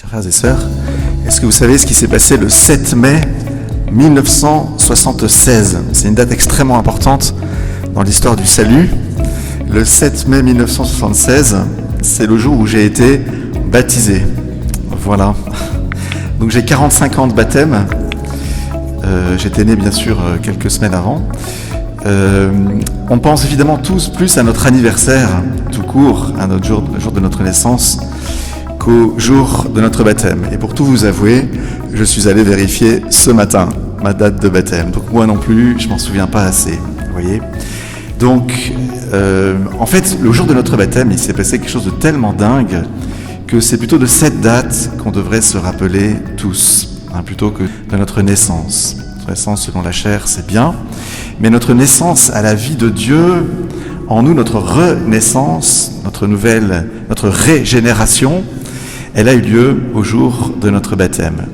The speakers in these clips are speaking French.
Chers frères et sœurs, est-ce que vous savez ce qui s'est passé le 7 mai 1976 ? C'est une date extrêmement importante dans l'histoire du salut. Le 7 mai 1976, c'est le jour où j'ai été baptisé. Voilà. Donc j'ai 45 ans de baptême. J'étais né bien sûr quelques semaines avant. On pense évidemment tous plus à notre anniversaire tout court, à notre jour, le jour de notre naissance, qu'au jour de notre baptême. Et pour tout vous avouer, je suis allé vérifier ce matin ma date de baptême. Donc moi non plus, je m'en souviens pas assez. Vous voyez ? Donc, en fait, le jour de notre baptême, il s'est passé quelque chose de tellement dingue que c'est plutôt de cette date qu'on devrait se rappeler tous, plutôt que de notre naissance. Notre naissance selon la chair, c'est bien, mais notre naissance à la vie de Dieu, en nous, notre renaissance, notre régénération, elle a eu lieu au jour de notre baptême.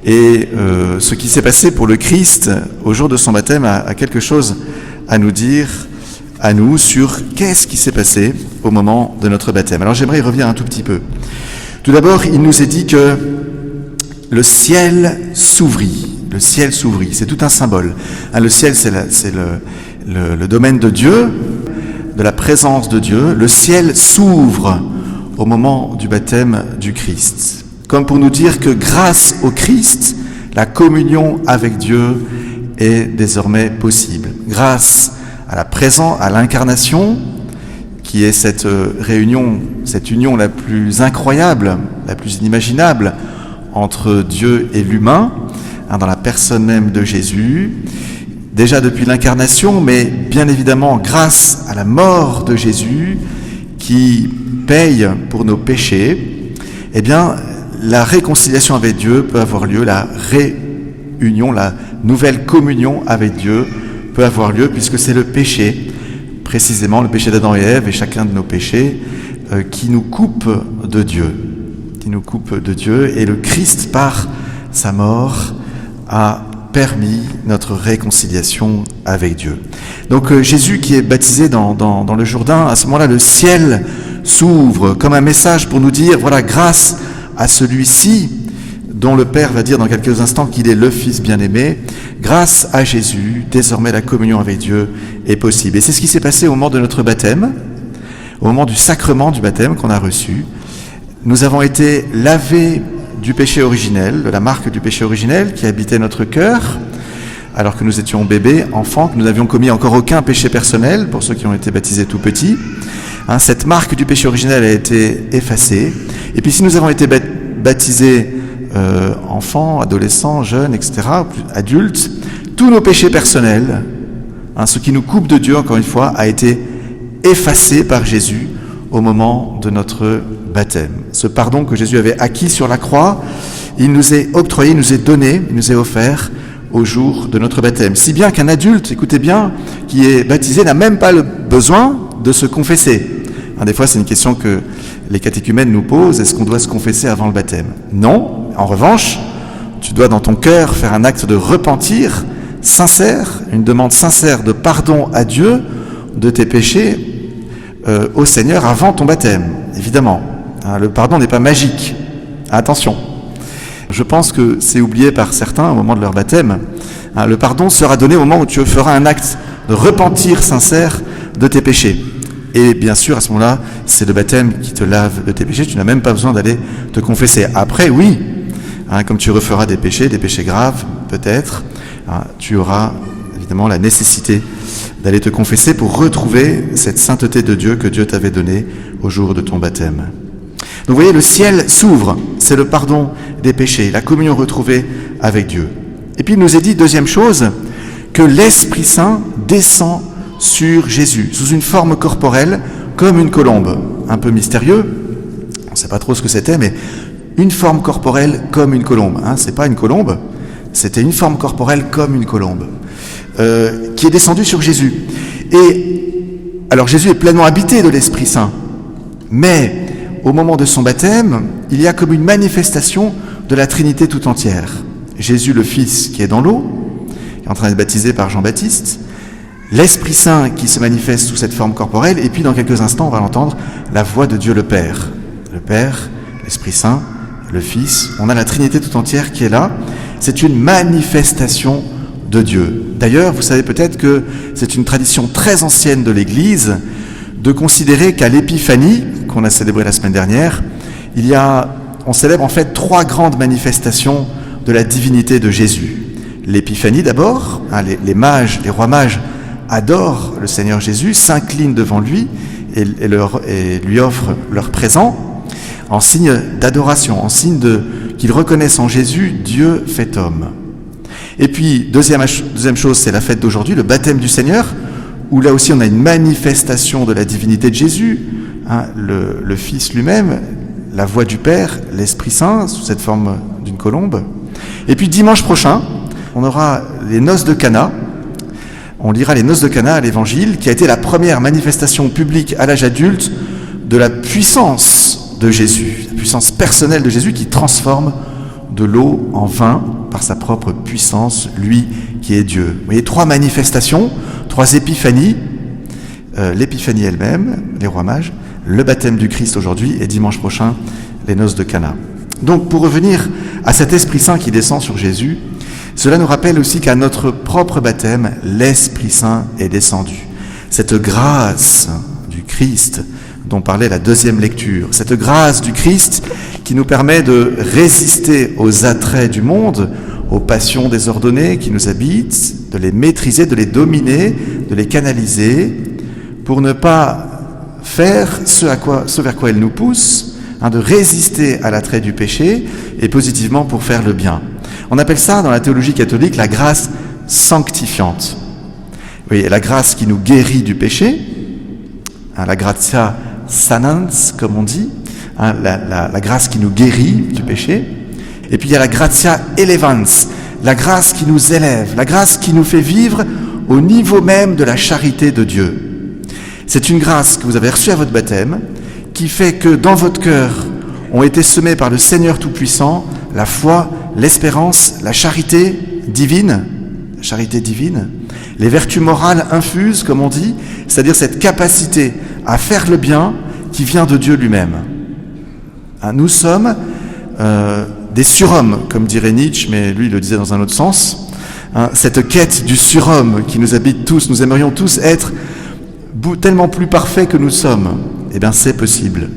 Et ce qui s'est passé pour le Christ au jour de son baptême a quelque chose à nous dire, à nous, sur qu'est-ce qui s'est passé au moment de notre baptême. Alors j'aimerais y revenir un tout petit peu. Tout d'abord, il nous est dit que le ciel s'ouvrit. Le ciel s'ouvrit, c'est tout un symbole. Le ciel, c'est le domaine de Dieu, de la présence de Dieu. Le ciel s'ouvre au moment du baptême du Christ. Comme pour nous dire que grâce au Christ, la communion avec Dieu est désormais possible. Grâce à l'incarnation, qui est cette réunion, cette union la plus incroyable, la plus inimaginable entre Dieu et l'humain, dans la personne même de Jésus, déjà depuis l'incarnation, mais bien évidemment grâce à la mort de Jésus, qui paye pour nos péchés, eh bien, la réconciliation avec Dieu peut avoir lieu, la réunion, la nouvelle communion avec Dieu peut avoir lieu, puisque c'est le péché, précisément le péché d'Adam et Ève, et chacun de nos péchés, qui nous coupe de Dieu. Qui nous coupe de Dieu, et le Christ, par sa mort, a permis notre réconciliation avec Dieu. Donc Jésus qui est baptisé dans le Jourdain, à ce moment-là, le ciel s'ouvre comme un message pour nous dire, voilà, grâce à celui-ci, dont le Père va dire dans quelques instants qu'il est le Fils bien-aimé, grâce à Jésus, désormais la communion avec Dieu est possible. Et c'est ce qui s'est passé au moment de notre baptême, au moment du sacrement du baptême qu'on a reçu. Nous avons été lavés du péché originel, de la marque du péché originel qui habitait notre cœur, alors que nous étions bébés, enfants, que nous n'avions commis encore aucun péché personnel, pour ceux qui ont été baptisés tout petits. Cette marque du péché originel a été effacée. Et puis si nous avons été baptisés enfants, adolescents, jeunes, etc., adultes, tous nos péchés personnels, ce qui nous coupe de Dieu, encore une fois, a été effacé par Jésus au moment de notre baptême. Ce pardon que Jésus avait acquis sur la croix, il nous est octroyé, il nous est donné, il nous est offert au jour de notre baptême. Si bien qu'un adulte, écoutez bien, qui est baptisé n'a même pas le besoin de se confesser. Des fois, c'est une question que les catéchumènes nous posent, est-ce qu'on doit se confesser avant le baptême ? Non. En revanche, tu dois dans ton cœur faire un acte de repentir sincère, une demande sincère de pardon à Dieu de tes péchés au Seigneur avant ton baptême, évidemment. Le pardon n'est pas magique. Attention. Je pense que c'est oublié par certains au moment de leur baptême. Le pardon sera donné au moment où tu feras un acte de repentir sincère de tes péchés. Et bien sûr, à ce moment-là, c'est le baptême qui te lave de tes péchés. Tu n'as même pas besoin d'aller te confesser. Après, oui, comme tu referas des péchés graves, peut-être, tu auras évidemment la nécessité d'aller te confesser pour retrouver cette sainteté de Dieu que Dieu t'avait donnée au jour de ton baptême. Donc vous voyez, le ciel s'ouvre, c'est le pardon des péchés, la communion retrouvée avec Dieu. Et puis il nous est dit, deuxième chose, que l'Esprit Saint descend sur Jésus, sous une forme corporelle, comme une colombe. Un peu mystérieux, on ne sait pas trop ce que c'était, mais une forme corporelle comme une colombe. C'est pas une colombe, c'était une forme corporelle comme une colombe, qui est descendue sur Jésus. Et alors Jésus est pleinement habité de l'Esprit Saint, mais au moment de son baptême, il y a comme une manifestation de la Trinité tout entière. Jésus le Fils qui est dans l'eau, qui est en train d'être baptisé par Jean-Baptiste, l'Esprit Saint qui se manifeste sous cette forme corporelle, et puis dans quelques instants, on va l'entendre, la voix de Dieu le Père. Le Père, l'Esprit Saint, le Fils. On a la Trinité tout entière qui est là. C'est une manifestation de Dieu. D'ailleurs, vous savez peut-être que c'est une tradition très ancienne de l'Église de considérer qu'à l'Épiphanie, qu'on a célébrée la semaine dernière, on célèbre en fait 3 grandes manifestations de la divinité de Jésus. L'Épiphanie d'abord, les mages, les rois mages adorent le Seigneur Jésus, s'inclinent devant lui et lui offrent leur présent en signe d'adoration, en signe qu'ils reconnaissent en Jésus Dieu fait homme. Et puis, deuxième chose, c'est la fête d'aujourd'hui, le baptême du Seigneur, où là aussi on a une manifestation de la divinité de Jésus, le Fils lui-même, la voix du Père, l'Esprit Saint, sous cette forme d'une colombe. Et puis dimanche prochain, on aura les noces de Cana. On lira les noces de Cana à l'Évangile, qui a été la première manifestation publique à l'âge adulte de la puissance de Jésus, la puissance personnelle de Jésus qui transforme de l'eau en vin par sa propre puissance, lui qui est Dieu. Vous voyez, 3 manifestations, 3 épiphanies, l'épiphanie elle-même, les rois mages, le baptême du Christ aujourd'hui et dimanche prochain, les noces de Cana. Donc pour revenir à cet Esprit Saint qui descend sur Jésus, cela nous rappelle aussi qu'à notre propre baptême, l'Esprit Saint est descendu. Cette grâce du Christ dont parlait la deuxième lecture, cette grâce du Christ qui nous permet de résister aux attraits du monde, aux passions désordonnées qui nous habitent, de les maîtriser, de les dominer, de les canaliser, pour ne pas faire ce vers quoi elle nous pousse, de résister à l'attrait du péché et positivement pour faire le bien. On appelle ça dans la théologie catholique la grâce sanctifiante. Oui, la grâce qui nous guérit du péché, la gratia sanans comme on dit, la grâce qui nous guérit du péché. Et puis il y a la gratia elevans, la grâce qui nous élève, la grâce qui nous fait vivre au niveau même de la charité de Dieu. C'est une grâce que vous avez reçue à votre baptême, qui fait que dans votre cœur ont été semés par le Seigneur Tout-Puissant la foi, l'espérance, la charité divine, les vertus morales infuses, comme on dit, c'est-à-dire cette capacité à faire le bien qui vient de Dieu lui-même. Nous sommes des surhommes, comme dirait Nietzsche, mais lui il le disait dans un autre sens. Cette quête du surhomme qui nous habite tous, nous aimerions tous être tellement plus parfaits que nous sommes. Eh bien, c'est possible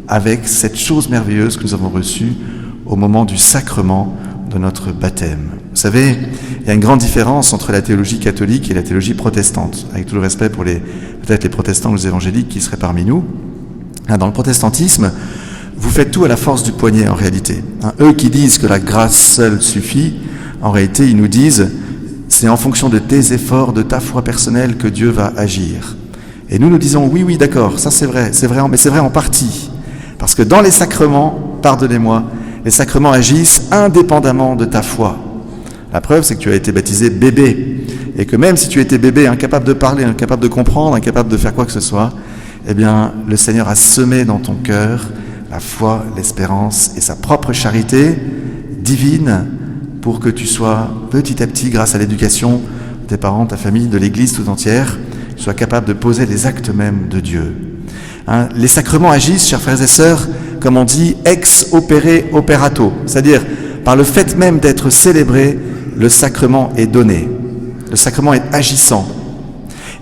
avec cette chose merveilleuse que nous avons reçue au moment du sacrement de notre baptême. Vous savez, il y a une grande différence entre la théologie catholique et la théologie protestante, avec tout le respect pour peut-être les protestants ou les évangéliques qui seraient parmi nous. Dans le protestantisme, vous faites tout à la force du poignet en réalité. Eux qui disent que la grâce seule suffit, en réalité, ils nous disent c'est en fonction de tes efforts, de ta foi personnelle que Dieu va agir. Et nous disons oui, d'accord, ça c'est vrai, mais c'est vrai en partie. Parce que dans les sacrements, pardonnez-moi, les sacrements agissent indépendamment de ta foi. La preuve, c'est que tu as été baptisé bébé. Et que même si tu étais bébé, incapable de parler, incapable de comprendre, incapable de faire quoi que ce soit, eh bien, le Seigneur a semé dans ton cœur la foi, l'espérance et sa propre charité divine pour que tu sois petit à petit, grâce à l'éducation de tes parents, ta famille, de l'Église tout entière, tu sois capable de poser les actes mêmes de Dieu. Les sacrements agissent, chers frères et sœurs, comme on dit, ex opere operato, c'est-à-dire par le fait même d'être célébré, le sacrement est donné, le sacrement est agissant.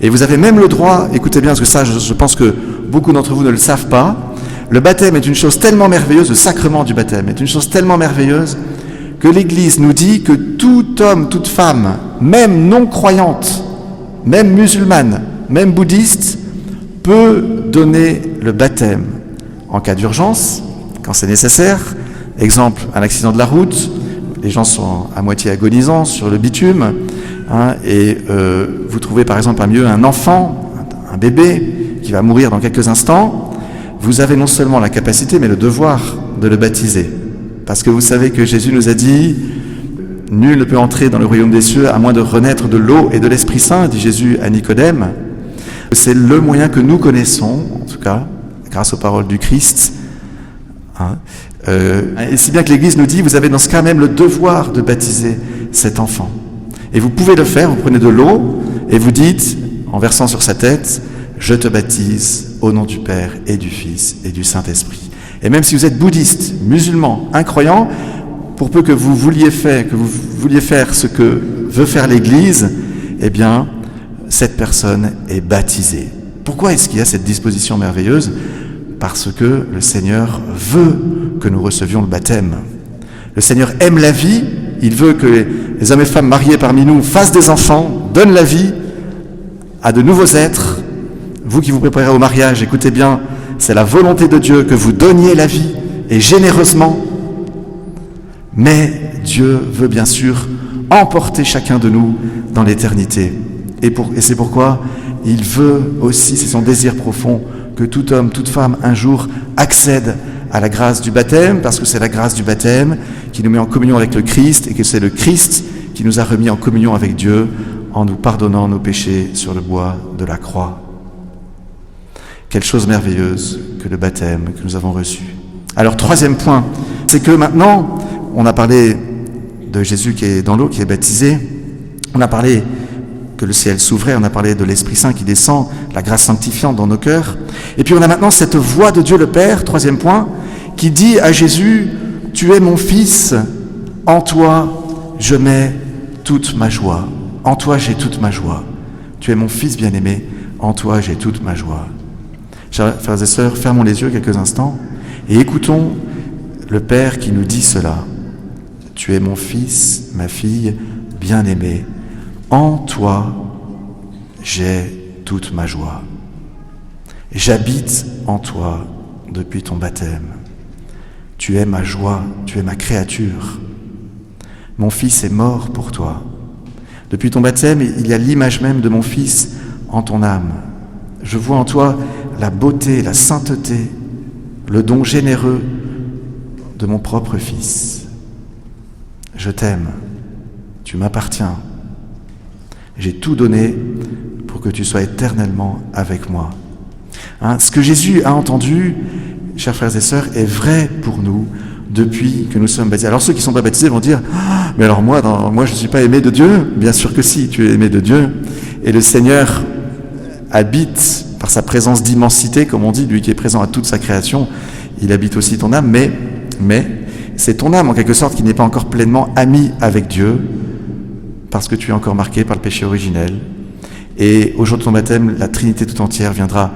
Et vous avez même le droit, écoutez bien, parce que ça, je pense que beaucoup d'entre vous ne le savent pas, le baptême est une chose tellement merveilleuse, le sacrement du baptême est une chose tellement merveilleuse que l'Église nous dit que tout homme, toute femme, même non croyante, même musulmane, même bouddhiste, peut donner le baptême en cas d'urgence, quand c'est nécessaire. Exemple, un accident de la route, les gens sont à moitié agonisants sur le bitume, et vous trouvez par exemple parmi eux un enfant, un bébé, qui va mourir dans quelques instants. Vous avez non seulement la capacité, mais le devoir de le baptiser. Parce que vous savez que Jésus nous a dit « Nul ne peut entrer dans le royaume des cieux à moins de renaître de l'eau et de l'Esprit Saint », dit Jésus à Nicodème. C'est le moyen que nous connaissons, en tout cas, grâce aux paroles du Christ. Et si bien que l'Église nous dit « Vous avez dans ce cas même le devoir de baptiser cet enfant ». Et vous pouvez le faire, vous prenez de l'eau et vous dites, en versant sur sa tête « Je te baptise au nom du Père et du Fils et du Saint-Esprit ». Et même si vous êtes bouddhiste, musulman, incroyant, pour peu que vous vouliez faire ce que veut faire l'Église, eh bien, cette personne est baptisée. Pourquoi est-ce qu'il y a cette disposition merveilleuse ? Parce que le Seigneur veut que nous recevions le baptême. Le Seigneur aime la vie, il veut que les hommes et femmes mariés parmi nous fassent des enfants, donnent la vie à de nouveaux êtres. Vous qui vous préparez au mariage, écoutez bien, c'est la volonté de Dieu que vous donniez la vie, et généreusement. Mais Dieu veut bien sûr emporter chacun de nous dans l'éternité. Et c'est pourquoi il veut aussi, c'est son désir profond, que tout homme, toute femme, un jour, accède à la grâce du baptême, parce que c'est la grâce du baptême qui nous met en communion avec le Christ, et que c'est le Christ qui nous a remis en communion avec Dieu en nous pardonnant nos péchés sur le bois de la croix. Quelle chose merveilleuse que le baptême que nous avons reçu. Alors, troisième point, c'est que maintenant, on a parlé de Jésus qui est dans l'eau, qui est baptisé, on a parlé que le ciel s'ouvrait, on a parlé de l'Esprit Saint qui descend, la grâce sanctifiante dans nos cœurs. Et puis on a maintenant cette voix de Dieu le Père, troisième point, qui dit à Jésus, « Tu es mon Fils, en toi je mets toute ma joie. En toi j'ai toute ma joie. Tu es mon Fils bien-aimé, en toi j'ai toute ma joie. » Chers frères et sœurs, fermons les yeux quelques instants et écoutons le Père qui nous dit cela. « Tu es mon Fils, ma fille bien-aimée. En toi, j'ai toute ma joie. J'habite en toi depuis ton baptême. Tu es ma joie, tu es ma créature. Mon Fils est mort pour toi. Depuis ton baptême, il y a l'image même de mon Fils en ton âme. Je vois en toi la beauté, la sainteté, le don généreux de mon propre Fils. Je t'aime, tu m'appartiens. J'ai tout donné pour que tu sois éternellement avec moi. » Ce que Jésus a entendu, chers frères et sœurs, est vrai pour nous depuis que nous sommes baptisés. Alors ceux qui ne sont pas baptisés vont dire « Mais alors moi je ne suis pas aimé de Dieu ?» Bien sûr que si, tu es aimé de Dieu. Et le Seigneur habite par sa présence d'immensité, comme on dit, lui qui est présent à toute sa création, il habite aussi ton âme, mais c'est ton âme en quelque sorte qui n'est pas encore pleinement amie avec Dieu, parce que tu es encore marqué par le péché originel. Et au jour de ton baptême, la Trinité tout entière viendra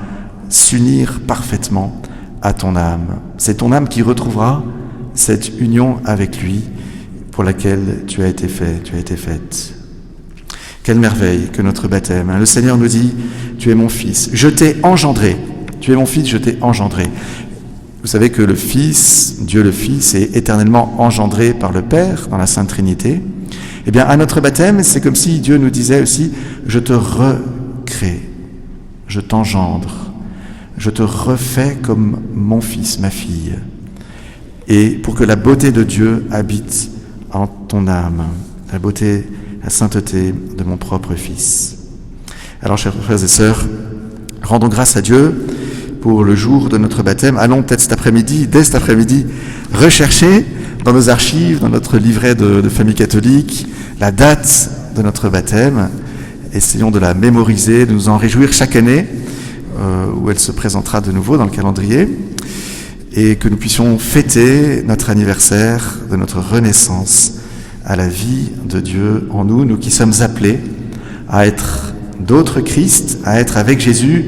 s'unir parfaitement à ton âme. C'est ton âme qui retrouvera cette union avec lui pour laquelle tu as été fait, tu as été faite. Quelle merveille que notre baptême. Le Seigneur nous dit, tu es mon Fils, je t'ai engendré. Tu es mon Fils, je t'ai engendré. Vous savez que le Fils, Dieu le Fils, est éternellement engendré par le Père dans la Sainte Trinité. Eh bien, à notre baptême, c'est comme si Dieu nous disait aussi, je te recrée, je t'engendre, je te refais comme mon Fils, ma fille. Et pour que la beauté de Dieu habite en ton âme, la beauté, la sainteté de mon propre Fils. Alors, chers frères et sœurs, rendons grâce à Dieu pour le jour de notre baptême. Allons peut-être dès cet après-midi, rechercher dans nos archives, dans notre livret de famille catholique, la date de notre baptême. Essayons de la mémoriser, de nous en réjouir chaque année, où elle se présentera de nouveau dans le calendrier, et que nous puissions fêter notre anniversaire de notre renaissance à la vie de Dieu en nous, nous qui sommes appelés à être d'autres Christ, à être avec Jésus,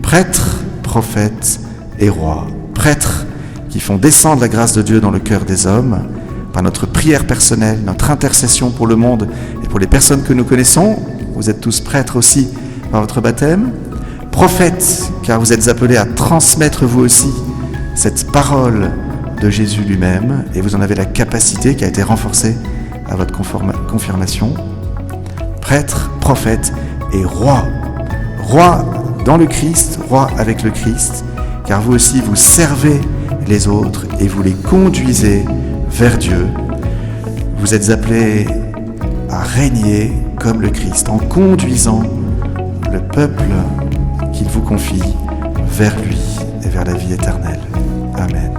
prêtres, prophètes et rois. Prêtres qui font descendre la grâce de Dieu dans le cœur des hommes, par notre prière personnelle, notre intercession pour le monde et pour les personnes que nous connaissons. Vous êtes tous prêtres aussi par votre baptême. Prophètes, car vous êtes appelés à transmettre vous aussi cette parole de Jésus lui-même, et vous en avez la capacité qui a été renforcée à votre confirmation. Prêtres, prophètes et rois. Rois dans le Christ, rois avec le Christ, car vous aussi vous servez les autres et vous les conduisez vers Dieu. Vous êtes appelés à régner comme le Christ, en conduisant le peuple qu'il vous confie vers lui et vers la vie éternelle. Amen.